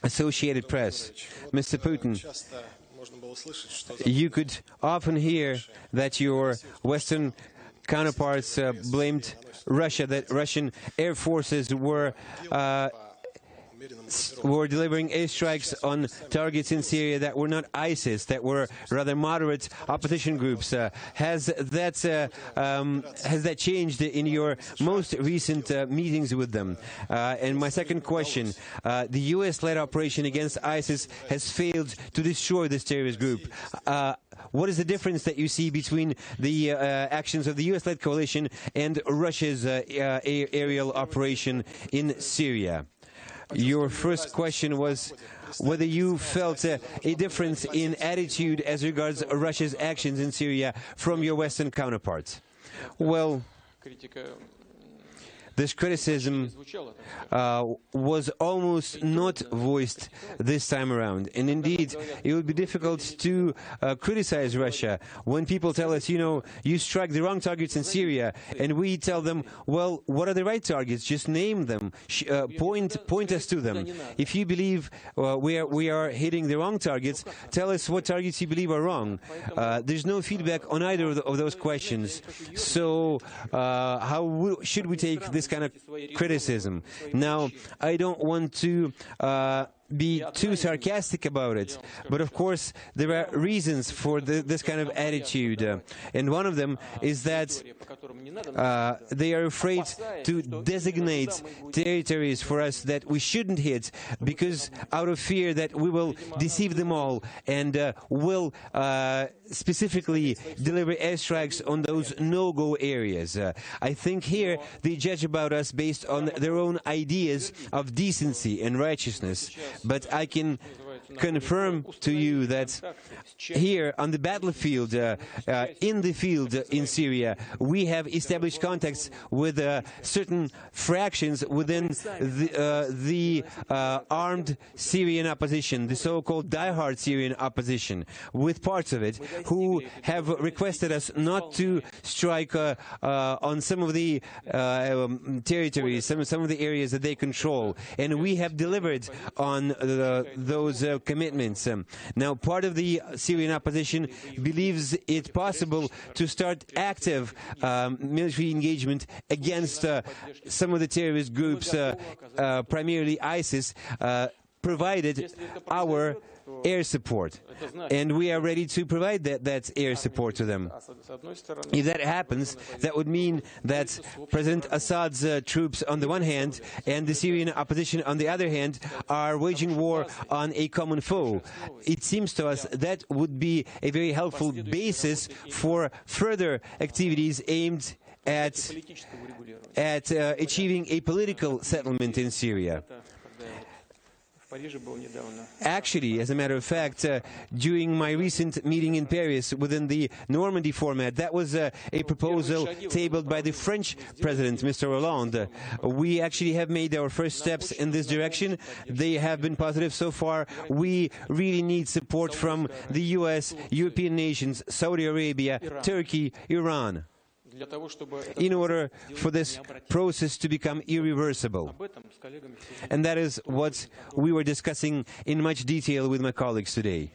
Associated Press. Mr. Putin, you could often hear that your Western counterparts blamed Russia, that Russian air forces were delivering airstrikes on targets in Syria that were not ISIS, that were rather moderate opposition groups. Has that changed in your most recent meetings with them? And my second question, the US-led operation against ISIS has failed to destroy this terrorist group. What is the difference that you see between the actions of the US-led coalition and Russia's aerial operation in Syria? Your first question was whether you felt a difference in attitude as regards Russia's actions in Syria from your Western counterparts. Well, this criticism was almost not voiced this time around. And indeed, it would be difficult to criticize Russia when people tell us, you strike the wrong targets in Syria, and we tell them, well, what are the right targets? Just name them, point us to them. If you believe we are hitting the wrong targets, tell us what targets you believe are wrong. There's no feedback on either of those questions. So how should we take this kind of criticism? Now, I don't want to be too sarcastic about it, but of course there are reasons for this kind of attitude, and one of them is that they are afraid to designate territories for us that we shouldn't hit, because out of fear that we will deceive them all and will specifically deliver airstrikes on those no-go areas. I think here they judge about us based on their own ideas of decency and righteousness. But I can confirm to you that here on the battlefield, in the field in Syria, we have established contacts with certain fractions within the armed Syrian opposition, the so-called diehard Syrian opposition, with parts of it who have requested us not to strike on some of the territories, some of the areas that they control, and we have delivered on those commitments. Now, part of the Syrian opposition believes it possible to start active military engagement against some of the terrorist groups, primarily ISIS, provided our air support, and we are ready to provide that air support to them. If that happens, that would mean that President Assad's troops on the one hand and the Syrian opposition on the other hand are waging war on a common foe. It seems to us that would be a very helpful basis for further activities aimed at achieving a political settlement in Syria. Actually, as a matter of fact, during my recent meeting in Paris within the Normandy format, that was a proposal tabled by the French President, Mr. Hollande. We actually have made our first steps in this direction. They have been positive so far. We really need support from the US, European nations, Saudi Arabia, Turkey, Iran, in order for this process to become irreversible. And that is what we were discussing in much detail with my colleagues today.